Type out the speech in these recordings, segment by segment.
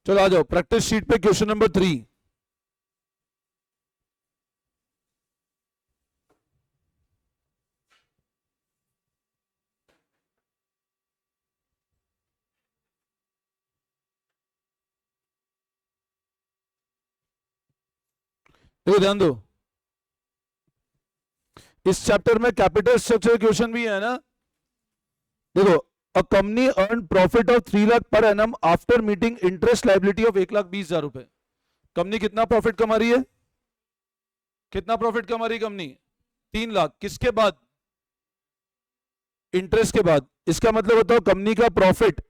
चलो आ जाओ practice sheet पे क्वेश्चन नंबर 3। देखो ध्यान दो, इस चैप्टर में कैपिटल स्ट्रक्चर क्वेश्चन भी है ना। देखो, a company earn profit of 3 lakh per annum after meeting interest liability of 1,20,000 रुपए। कंपनी कितना प्रॉफिट कमा रही है? कितना प्रॉफिट कमा रही है कंपनी? 3 लाख। किसके बाद? इंटरेस्ट के बाद। इसका मतलब बताओ कंपनी का प्रॉफिट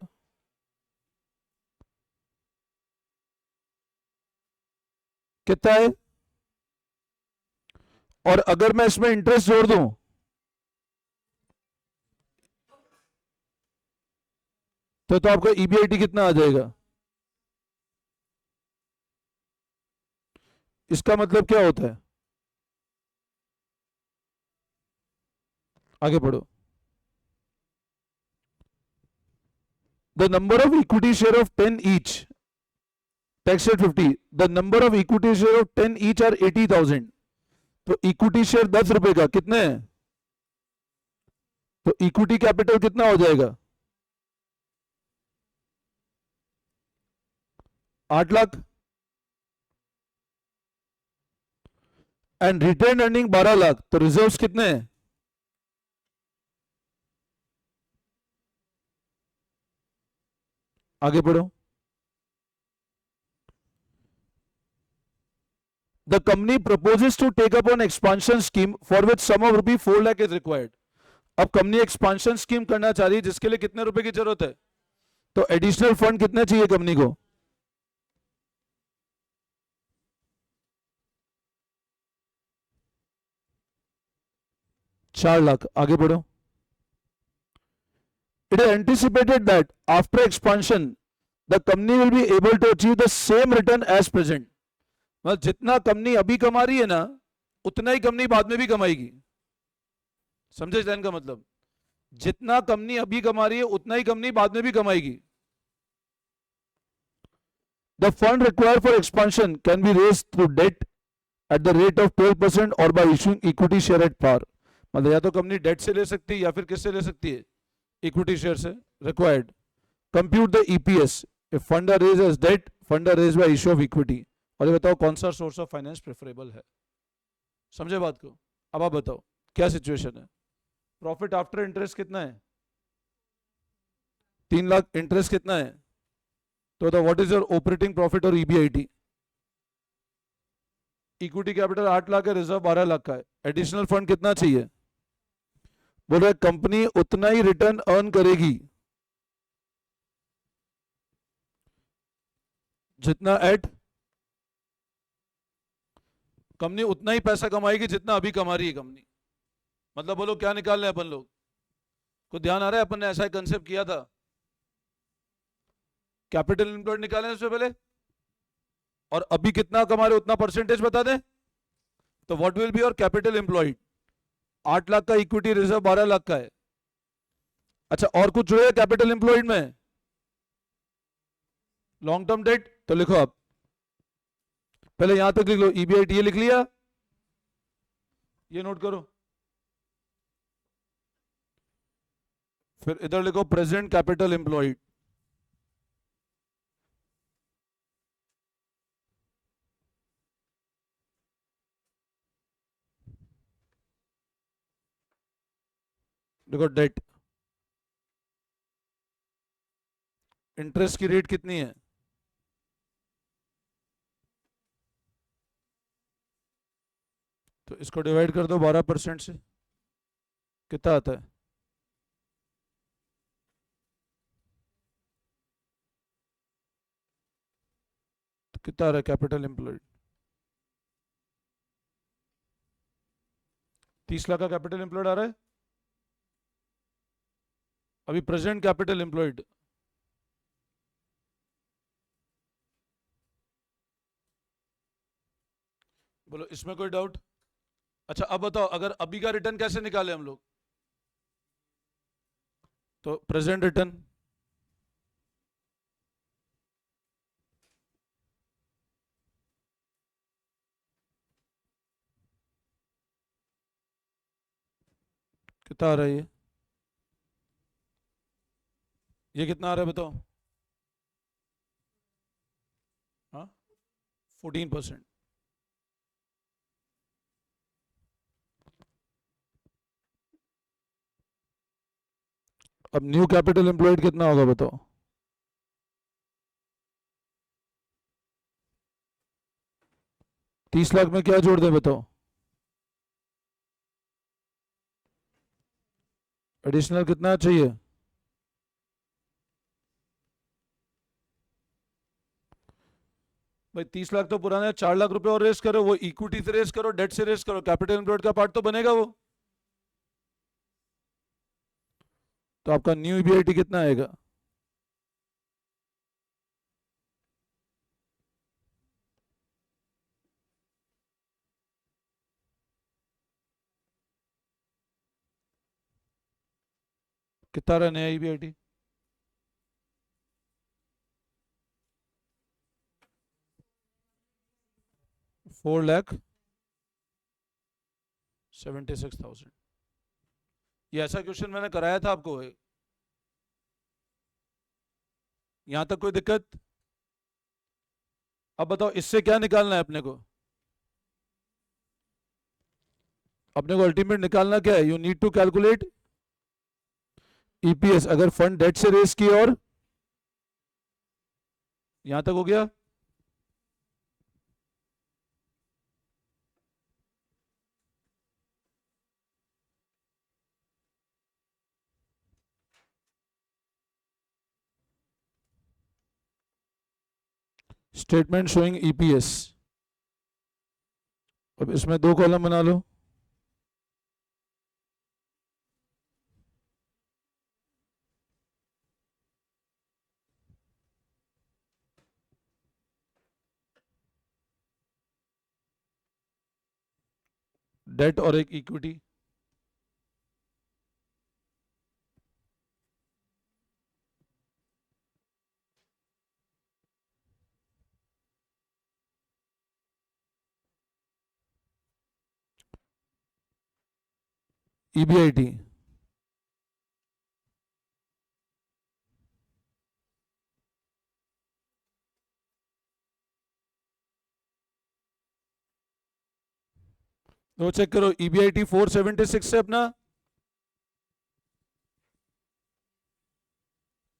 कितना है? और अगर मैं इसमें इंटरेस्ट जोड़ दूं तो आपका ईबीआईटी कितना आ जाएगा? इसका मतलब क्या होता है? आगे पढ़ो। The number of equity share of 10 each, tax rate 50। The number of equity share of 10 each are 80,000। तो इक्विटी शेयर 10 रुपए का कितने हैं? तो इक्विटी कैपिटल कितना हो जाएगा? 8 lakh. And retained earning 12 lakh. तो रिजर्व्स कितने हैं? आगे पढ़ो। The company proposes to take up an expansion scheme for which sum of rupee 4 lakh is required. अब कंपनी एक्सपांशन स्कीम करना चाह रही है जिसके लिए कितने रुपए की जरूरत है? तो एडिशनल फंड कितने चाहिए कंपनी को? 4 लाख। आगे बढ़ो। It is anticipated that after expansion the company will be able to achieve the same return as present. मतलब जितना कंपनी अभी कमा रही है ना उतना ही कंपनी बाद में भी कमाएगी। समझे जैन का मतलब? जितना कंपनी अभी कमा रही है उतना ही कंपनी बाद में भी कमाएगी। The fund required for expansion can be raised through debt at the rate of 12% or by issuing equity share at par. मतलब या तो कंपनी डेट से ले सकती है या फिर किससे ले सकती है? इक्विटी शेयर से। Required compute the EPS if fund are raise as debt, fund are raise by issue of equity. और ये बताओ कौन सा सोर्स ऑफ फाइनेंस प्रेफरेबल है? समझे बात को? अब आप बताओ क्या सिचुएशन है। प्रॉफिट आफ्टर इंटरेस्ट कितना है? 3 लाख। इंटरेस्ट कितना है? तो बताओ what is your operating profit और ईबीआईटी? इक्विटी कैपिटल 8 लाख है, रिजर्व 12 लाख का है। एडिशनल फंड कितना चाहिए? बोल रहे कंपनी उतना ही रिटर्न अर्न करेगी जितना एट, कंपनी उतना ही पैसा कमाएगी जितना अभी कमा रही है कंपनी। मतलब बोलो क्या निकाल रहे हैं अपन लोग? को ध्यान आ रहा है? अपन ने ऐसा कंसेप्ट किया था, कैपिटल एम्प्लॉयड निकाले उससे पहले, और अभी कितना कमा रहे उतना परसेंटेज बता दें तो what will be your capital employed? 8 lakh का इक्विटी, रिजर्व 12 लाख का है। अच्छा, और कुछ जुड़े कैपिटल एम्प्लॉयड में? Long term debt. तो लिखो आप, पहले यहां तक लिख लो, ईबीआईटी ये लिख लिया, ये नोट करो। फिर इधर लिखो प्रेजेंट कैपिटल एम्प्लॉयड। देखो डेट, इंटरेस्ट की रेट कितनी है? तो इसको डिवाइड कर दो 12% से, कितना आता है? तो कितना आ रहा है कैपिटल एम्प्लॉयड? 30 लाख का कैपिटल एम्प्लॉयड आ रहा है। अभी प्रेजेंट कैपिटल एम्प्लॉयड बोलो, इसमें कोई डाउट? अच्छा अब बताओ, अगर अभी का रिटर्न कैसे निकाले हम लोग? तो प्रेजेंट रिटर्न कितना आ रहा है ये कितना आ रहा है बताओ? हाँ, 14%। अब न्यू कैपिटल एम्प्लॉयड कितना होगा बताओ? तीस लाख में क्या जोड़ दें बताओ? एडिशनल कितना चाहिए? भाई 30 लाख तो पुराना है, 4 लाख रुपए और रेस करो, वो इक्विटी से रेस करो, डेट से रेस करो, कैपिटल एम्प्लॉयड का पार्ट तो बनेगा वो। तो आपका न्यू ईबीआईटी कितना आएगा? कितना रहा नया ईबीआईटी? 4,76,000। ये ऐसा क्वेश्चन मैंने कराया था आपको, यहां तक कोई दिक्कत? अब बताओ इससे क्या निकालना है अपने को? अपने को अल्टीमेट निकालना क्या है? You need to calculate EPS अगर फंड डेट से रेस की, और यहां तक हो गया। स्टेटमेंट शोइंग ईपीएस, अब इसमें दो कॉलम बना लो। डेट और एक इक्विटी। ईबीआईटी तो चेक करो, ईबीआईटी 476 से अपना,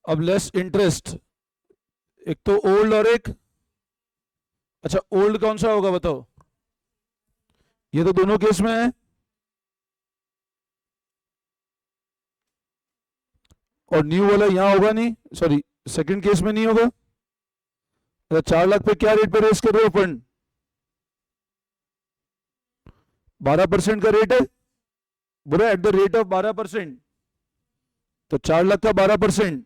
अब लेस इंटरेस्ट, एक तो ओल्ड और एक, अच्छा ओल्ड कौन सा होगा बताओ? ये तो दोनों केस में है, और न्यू वाला यहां होगा नहीं, सॉरी सेकंड केस में नहीं होगा। 4 लाख पे क्या रेट पे रेस कर रहे हो फंड? 12% का रेट है, बुरा, एट द रेट ऑफ 12%, तो 4 लाख का 12%,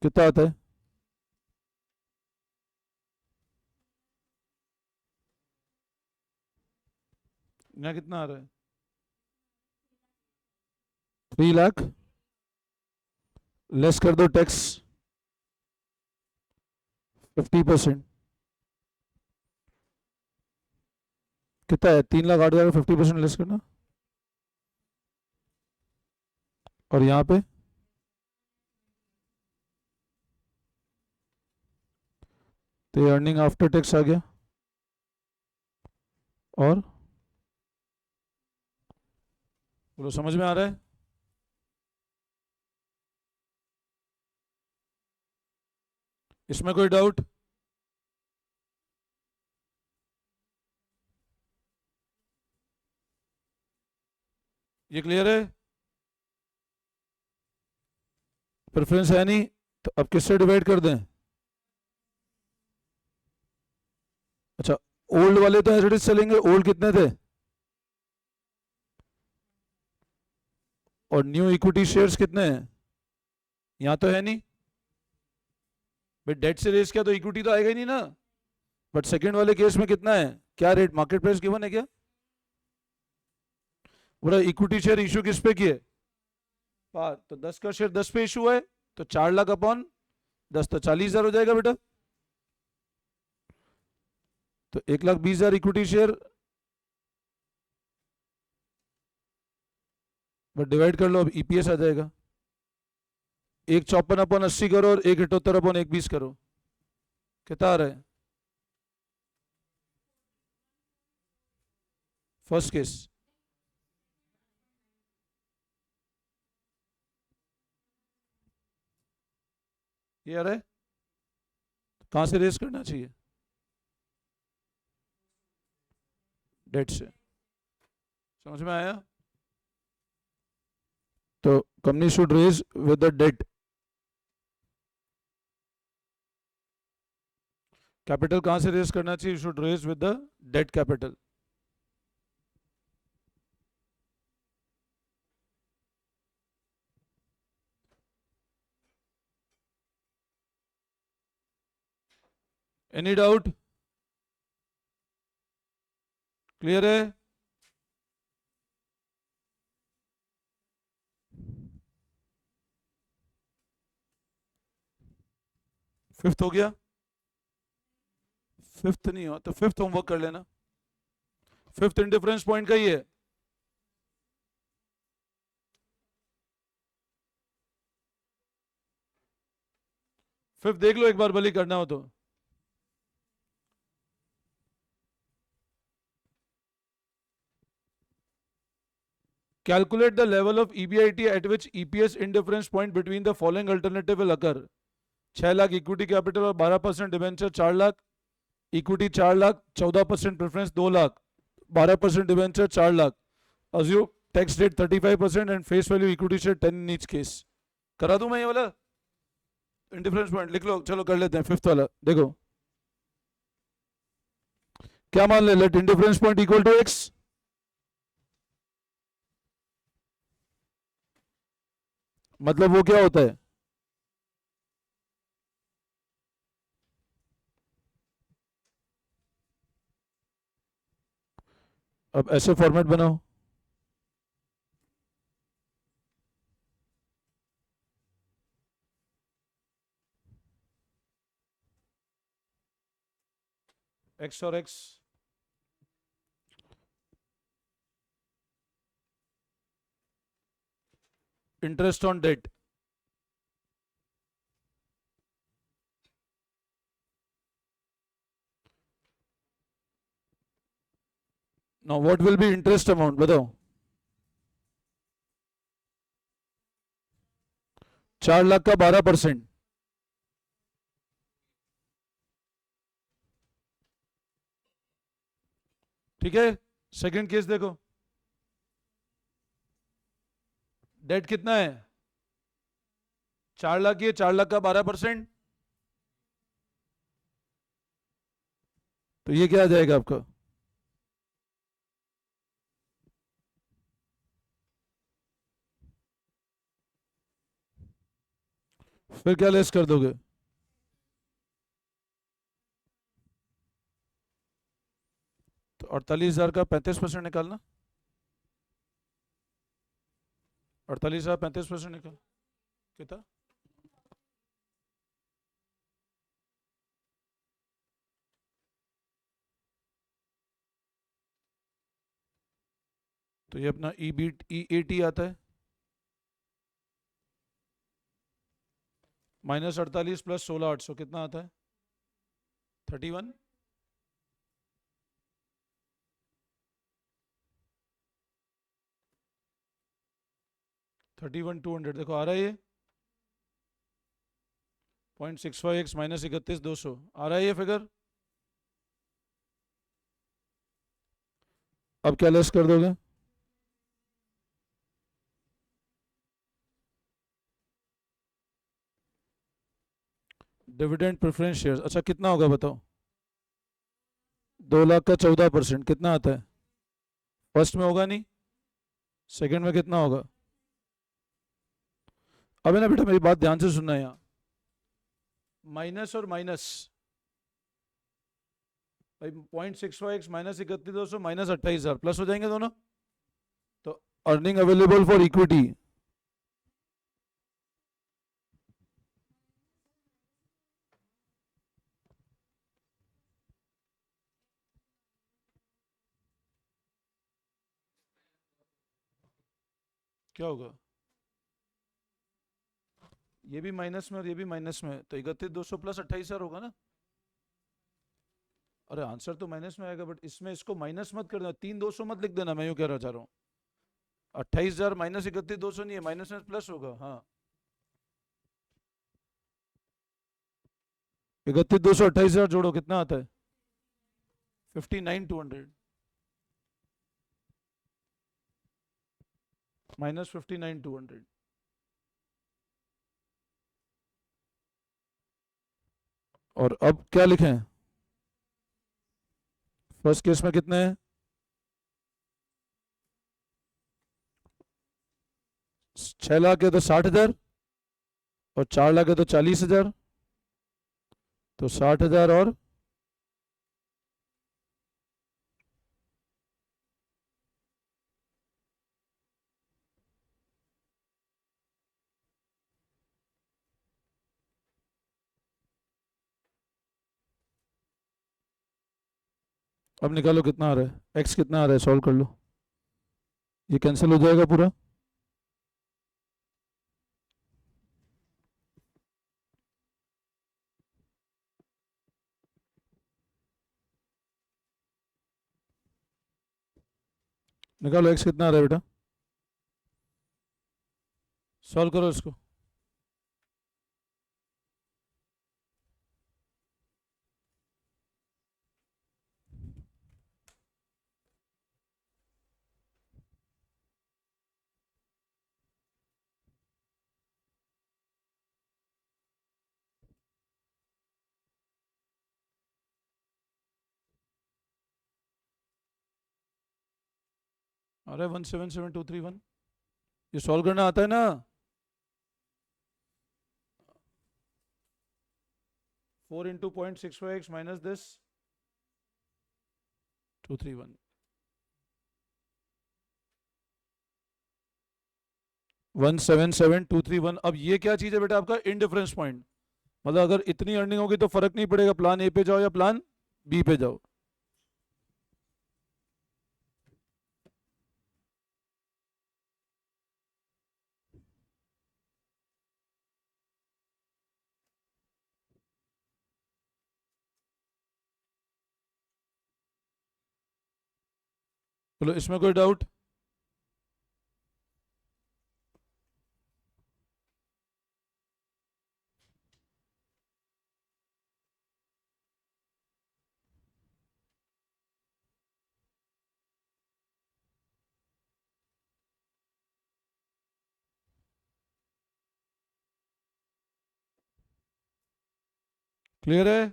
कितना आता है? यहाँ कितना आ रहा है? 3 लाख, लेस कर दो टैक्स 50%, कितना है? 3,08,000 50% लेस करना, और यहाँ पे तो अर्निंग आफ्टर टैक्स आ गया, और बोलो समझ में आ रहा है? इसमें कोई डाउट? ये क्लियर है? प्रेफरेंस है नहीं तो अब किससे डिवाइड कर दें? अच्छा, ओल्ड वाले तो एज इट इज चलेंगे, ओल्ड कितने थे, और न्यू इक्विटी शेयर्स कितने हैं? यहां तो है नहीं भाई, डेट से रेस किया तो इक्विटी तो आएगा ही नहीं ना। बट सेकंड वाले केस में कितना है, क्या रेट, मार्केट प्राइस गिवन है क्या? बोला इक्विटी शेयर इशू किस पे किए? पार, तो 10 का शेयर 10 पे इशू है, तो 4 लाख अपॉन 10 तो 40,000 हो जाएगा बेटा। तो 1,20,000 इक्विटी शेयर, बट डिवाइड कर लो, अब ईपीएस आ जाएगा 154/80 करो और 178/120 करो, कितना आ रहा है फर्स्ट केस? ये आ रहा है, कहां से रेस करना चाहिए? डेट से, समझ में आया? तो company should raise with the debt, capital कहां से रेज करना चाहिए? Should raise with the debt capital. Any doubt? Clear है? फिफ्थ हो गया? फिफ्थ नहीं हो तो फिफ्थ होमवर्क कर लेना, फिफ्थ इंडिफरेंस पॉइंट का ही है। फिफ्थ देख लो एक बार, भले करना हो तो। Calculate the level of EBIT at which EPS indifference point between the following alternative will occur. 6 lakh equity capital और 12% debenture 4 lakh, equity 4 lakh, 14% preference 2 lakh, 12% debenture 4 lakh, assume tax rate 35% and face value equity share 10 in each case. करा दूं मैं ये वाला indifference point? लिख लो, चलो कर लेते हैं फिफ्थ वाला। देखो क्या मान ले, let indifference point equal to x, मतलब वो क्या होता है? अब ऐसे फॉर्मेट बनाओ, एक्स और x, interest on debt, now what will be interest amount बताओ? 4 लाख का 12%, ठीक है। सेकंड केस देखो, डेट कितना है? 4 लाख, ये 4 लाख का 12%, तो ये क्या आ जाएगा आपका? फिर क्या लेस कर दोगे? तो 48,000 का 35% निकालना, 48,000 35% निकाल, कितना? तो ये अपना EAT आता है, -48 + 16,800 कितना आता है? 31। 31,200 देखो आ रहा है ये, 0.65x -31,200 आ रहा है ये फिगर। अब क्या लेस कर दोगे? डिविडेंड प्रेफरेंस शेयर, अच्छा कितना होगा बताओ? 2 लाख का 14% कितना आता है? फर्स्ट में होगा नहीं, सेकंड में कितना होगा? अब है ना बेटा, मेरी बात ध्यान से सुनना है यहाँ, माइनस और माइनस, भाई 0.65x -31,200 -28,000 प्लस हो जाएंगे दोनों, तो अर्निंग अवेलेबल फॉर इक्विटी क्या होगा? ये भी माइनस में और ये भी माइनस में, तो 31,200 प्लस 28,000 होगा ना? अरे आंसर तो माइनस में आएगा, बट इसमें इसको माइनस मत कर देना, 3,200 मत लिख देना, मैं यूं कह रहा चाह रहा हूँ। 28,000 माइनस 31,200 नहीं है, माइनस में प्लस होगा। हाँ, 31,200 28,000 जोड़ो, कितना आता है? 59,200 माइनस 59,200। और अब क्या लिखें? फर्स्ट केस में कितने हैं? 6 लाख है तो 60,000, और 4 लाख है तो 40,000, तो 60,000 और अब निकालो कितना आ रहा है, एक्स कितना आ रहा है, सॉल्व कर लो, ये कैंसिल हो जाएगा पूरा। निकालो एक्स कितना आ रहा है बेटा, सॉल्व करो इसको। अरे 177,231, ये सॉल्व करना आता है ना? 4 into 0.65x minus this 231, 177,231। अब ये क्या चीज है बेटा? आपका इनडिफरेंस पॉइंट, मतलब अगर इतनी अर्निंग होगी तो फर्क नहीं पड़ेगा प्लान ए पे जाओ या प्लान बी पे जाओ। चलो, इसमें कोई डाउट? क्लियर है?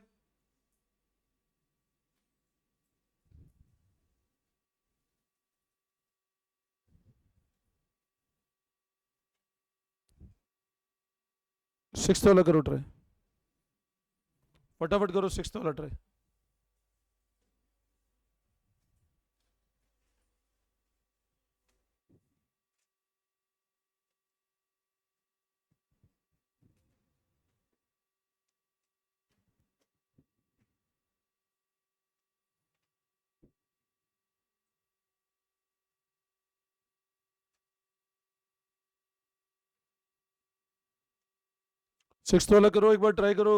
सिक्स वाला करो ट्राई, फटाफट करो सिक्स वाला ट्राई। सिक्स वाला करो, एक बार ट्राई करो।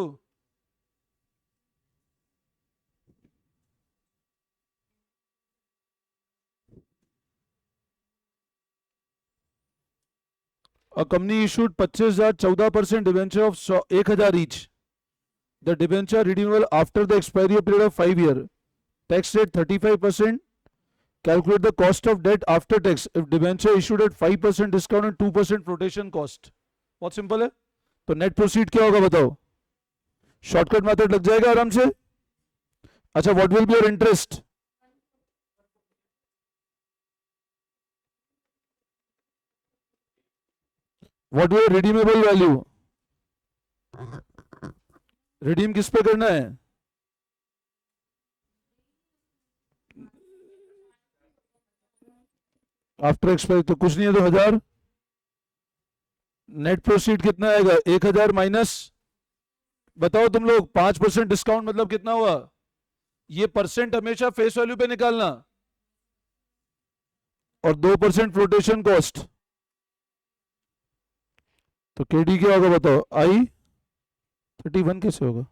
A company issued 25,000 14% debenture of 1,000 each. The debenture renewal after the expiry period of 5 years. Tax rate 35%. Calculate the cost of debt after tax if debenture issued at 5% discount and 2% flotation cost. बहुत simple है। तो net proceed क्या होगा बताओ? Shortcut method लग जाएगा आराम से। अच्छा, what will be your interest? What will redeemable value? Redeem किस पे करना है? आफ्टर एक्सपायरी, तो कुछ नहीं है तो 1,000। नेट प्रोसीड कितना आएगा? 1,000 माइनस, बताओ तुम लोग, 5% डिस्काउंट मतलब कितना हुआ? ये परसेंट हमेशा फेस वैल्यू पे निकालना, और 2% फ्लोटेशन कॉस्ट। तो KD क्या होगा बताओ, I31 कैसे होगा?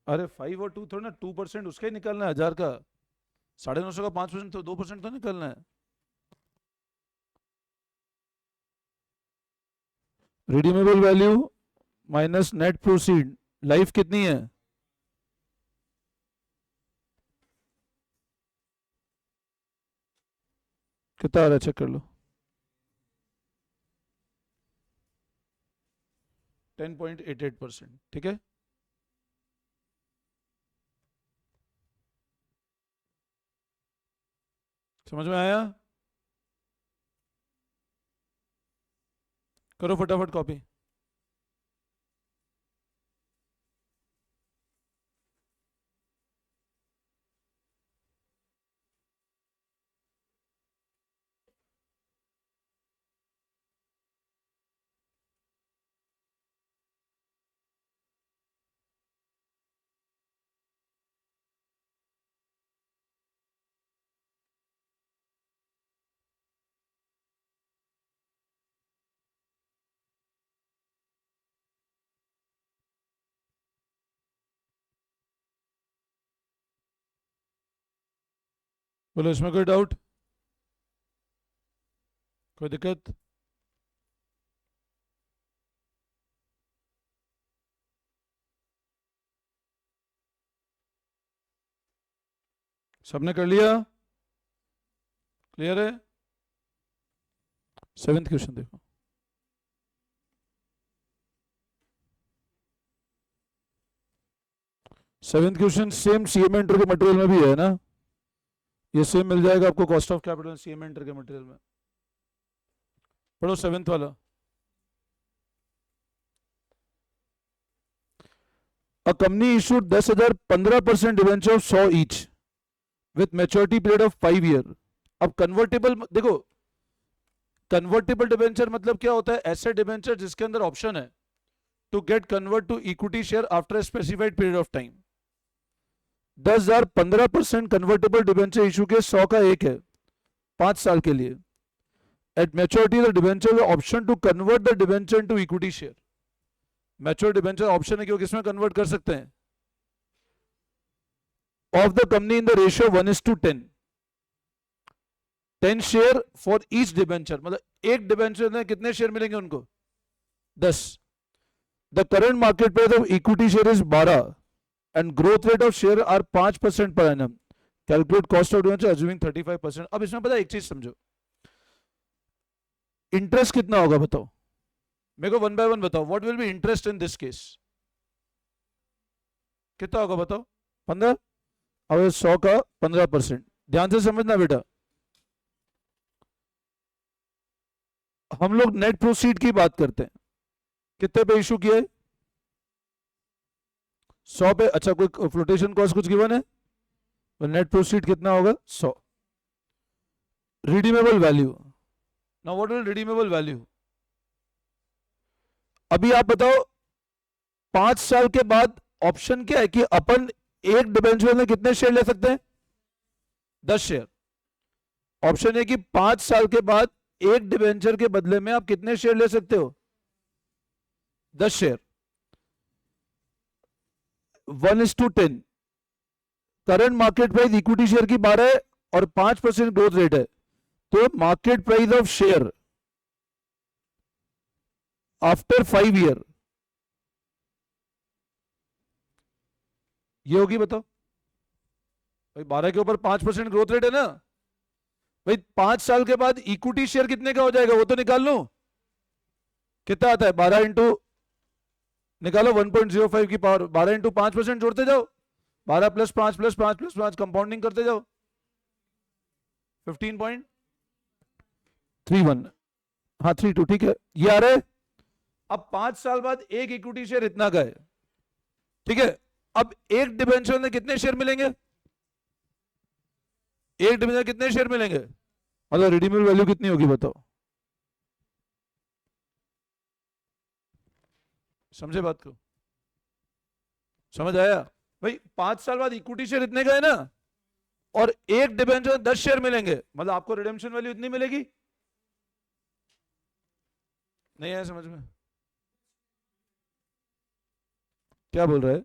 अरे 5 और 2 थोड़ा ना, 2% उसका ही निकालना है 1000 का, 950 का 5% तो 2% तो निकालना है। Redeemable value minus net proceed, life कितनी है? कितना आ रहा है चेक कर लो। 10.88%, ठीक है। समझ में आया? करो फटाफट कॉपी। बोलो, इसमें कोई डाउट, कोई दिक्कत? सबने कर लिया? क्लियर है? 7th क्वेश्चन देखो। Seventh question same CM enter के मटेरियल में भी है ना, ये सेम मिल जाएगा आपको cost of capital CM enter के मटेरियल में। पढ़ो 7th वाला। A company issued 10,000 15% debenture of 100 each with maturity period of 5 year. अब कन्वर्टेबल देखो, कन्वर्टेबल डिवेंचर मतलब क्या होता है? ऐसे डिवेंचर जिसके अंदर ऑप्शन है to get convert to equity share after a specified period of time. 10,000 15% convertible debenture issue के 100 का एक है 5 साल के लिए। At maturity the debenture option to convert the debenture to equity share. Mature debenture option है कि वो किसमें कन्वर्ट कर सकते हैं? Of the company in the ratio 1:10, 10 share for each debenture, मतलब एक डिवेंचर में कितने शेयर मिलेंगे उनको? 10। The current market price of equity share is 12 and growth rate of share are 5% per annum. Calculate cost of debenture assuming 35%। अब इसमें पता है एक चीज समझो, इंटरेस्ट कितना होगा बताओ मेरे को, 1 by 1 बताओ। What will be interest in this case? कितना होगा बताओ? 15। अब 100 का 15%, ध्यान से समझना बेटा। हम लोग नेट प्रोसीड की बात करते हैं, कितने पे इशू किया है? 100 पे। अच्छा, कोई फ्लोटेशन कॉस्ट कुछ गिवन है? तो नेट प्रोसीड कितना होगा? 100। Redeemable value, now what will redeemable value? अभी आप बताओ 5 साल के बाद ऑप्शन क्या है कि अपन एक डिबेंचर में कितने शेयर ले सकते हैं? 10 शेयर। ऑप्शन है कि 5 साल के बाद एक डिबेंचर के बदले में आप कितने शेयर ले सकते हो? 10 share. 1:10, current market price equity share की 12 है और 5% ग्रोथ रेट है, तो market price of share after 5 year ये होगी बताओ भाई। 12 के ऊपर 5% ग्रोथ रेट है ना भाई। 5 साल के बाद इक्विटी शेयर कितने का हो जाएगा वो तो निकाल लो। कितना आता है? 12 इंटू निकालो 1.05 की पावर, 12 इंटू 5% जोड़ते जाओ, 12 प्लस 5 प्लस 5 प्लस 5 कंपाउंडिंग करते जाओ, 15.31। हाँ 32, ठीक है ये आ रहा है। अब 5 साल बाद एक इक्विटी शेयर इतना का है, ठीक है। अब एक डिबेंचर में कितने शेयर मिलेंगे? एक डिबेंचर कितने शेयर मिलेंगे? मतलब रिडीमेबल वैल्यू कितनी होगी बताओ? समझे बात को? समझ आया भाई? 5 साल बाद इक्विटी शेयर इतने का है ना, और एक डिबेंचर 10 शेयर मिलेंगे, मतलब आपको रिडेम्पशन वैल्यू इतनी मिलेगी। नहीं आया समझ में? क्या बोल रहे हैं?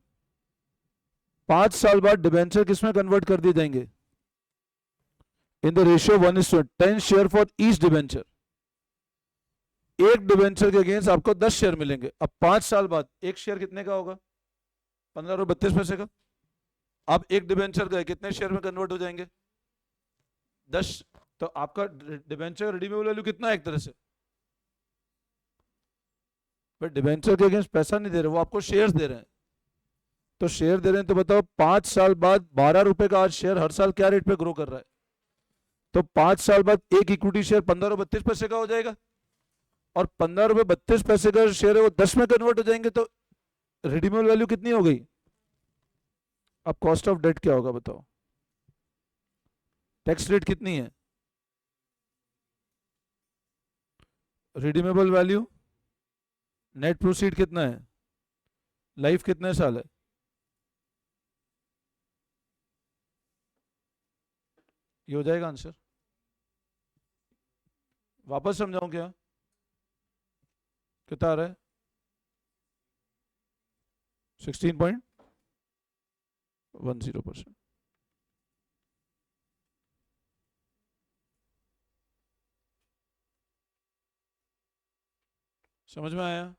5 साल बाद डिबेंचर किसमें कन्वर्ट कर दिए जाएंगे? इन the ratio 1:10 share for each debenture. एक डिबेंचर के अगेंस्ट आपको 10 शेयर मिलेंगे। अब 5 साल बाद एक शेयर कितने का होगा? 15 रुपये 32 पैसे का। अब एक डिबेंचर गए कितने शेयर में कन्वर्ट हो जाएंगे? 10। तो आपका डिबेंचर रिडीमेबल वैल्यू कितना है एक तरह से? बट डिबेंचर के अगेंस्ट पैसा नहीं दे रहे, वो आपको शेयर्स दे रहे हैं। तो शेयर दे रहे हैं तो बताओ 5 साल बाद 12 रुपए का आज शेयर हर साल क्या रेट पे ग्रो कर रहा है? तो 5 साल बाद एक इक्विटी शेयर 15 रुपये 32 पैसे का हो जाएगा, और 15 रुपये 32 पैसे का शेयर है वो 10 में कन्वर्ट हो जाएंगे। तो रिडीमेबल वैल्यू कितनी हो गई? अब कॉस्ट ऑफ डेट क्या होगा बताओ? टैक्स रेट कितनी है? रिडीमेबल वैल्यू, नेट प्रोसीड कितना है, लाइफ कितने साल है? ये हो जाएगा आंसर। वापस समझाऊं क्या? कितना आ रहा है? 16.10%। समझ में आया?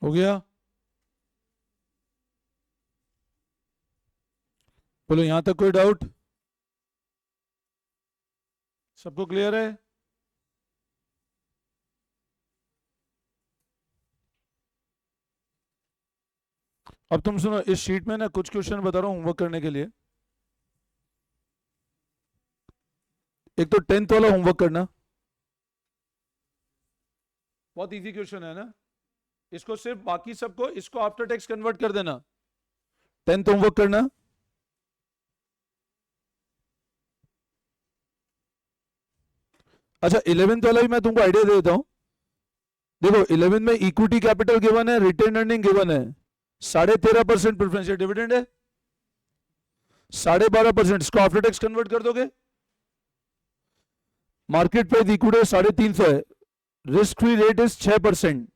हो गया? बोलो यहां तक कोई डाउट? सबको क्लियर है? अब तुम सुनो, इस शीट में ना कुछ क्वेश्चन बता रहा हूं होमवर्क करने के लिए। एक तो 10th वाला होमवर्क करना, बहुत इजी क्वेश्चन है ना। इसको सिर्फ, बाकी सबको इसको आफ्टर टैक्स कन्वर्ट कर देना। 10th होमवर्क करना। अच्छा 11th वाला भी मैं तुमको आइडिया दे देता हूं। देखो 11th में इक्विटी कैपिटल गिवन है, रिटेन अर्निंग गिवन है, 13.5% प्रेफरेंशियल डिविडेंड है, 12.5%। इसको आफ्टर टैक्स कन्वर्ट कर दोगे। मार्केट प्राइस इक्विटी 350 है, risk free rate is 6%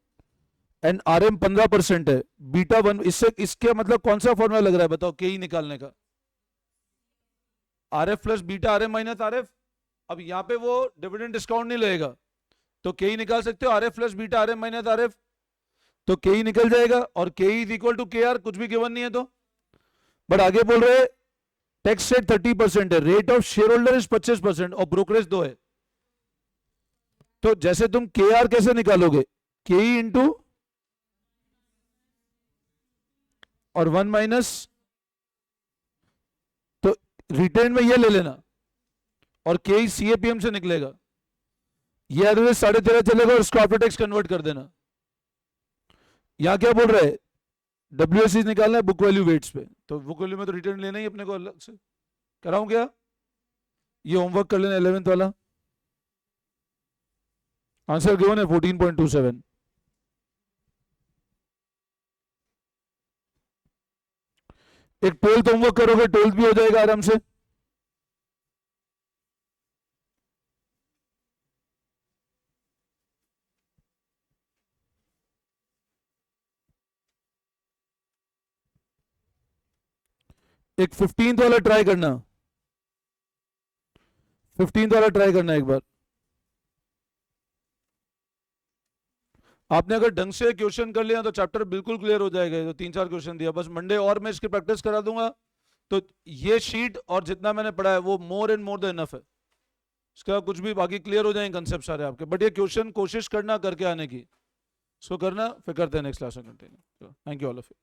and RM 15% है, बीटा 1। इससे इसके मतलब कौन सा फॉर्मूला लग रहा है बताओ के निकालने का? RF plus beta RM minus RF। अब यहां पे वो डिविडेंड डिस्काउंट नहीं लगेगा, तो के निकाल सकते हो RF plus beta RM minus RF, तो के निकल जाएगा। और के इज इक्वल टू KR, कुछ भी गिवन नहीं है तो। बट आगे बोल रहे टैक्स रेट 30% है, rate of share holder is 25% और ब्रोकरेज 2 है। तो जैसे तुम KR कैसे निकालोगे? के इंटू और 1 माइनस, तो रिटेन में ये ले लेना, और के CAPM से निकलेगा। ये अदरवाइज 13.5 चलेगा और उसको आफ्टर टैक्स कन्वर्ट कर देना। यहां क्या बोल रहे हैं? WSC निकालना है बुक वैल्यू वेट्स पे, तो बुक वैल्यू में तो रिटर्न लेना ही अपने को अलग से। कराऊं क्या? ये होमवर्क कर लेना 11th वाला। आंसर गिवन है 14.27। एक 12th होमवर्क करोगे, 12th भी हो जाएगा आराम से। एक 15th वाला ट्राई करना, 15th वाला ट्राई करना एक बार। आपने अगर ढंग से क्वेश्चन कर लिया तो चैप्टर बिल्कुल क्लियर हो जाएगा। तो 3-4 क्वेश्चन दिया, बस मंडे और मैं इसकी प्रैक्टिस करा दूंगा। तो ये शीट और जितना मैंने पढ़ा है वो more and more than enough है। इसके बाद कुछ भी बाकी क्लियर हो जाएंगे कंसेप्ट सारे आपके, बट ये क्वेश्चन कोशिश करना करके आने की, इसको करना, फिर करते हैं नेक्स्ट क्लास में continue. Thank you all of you.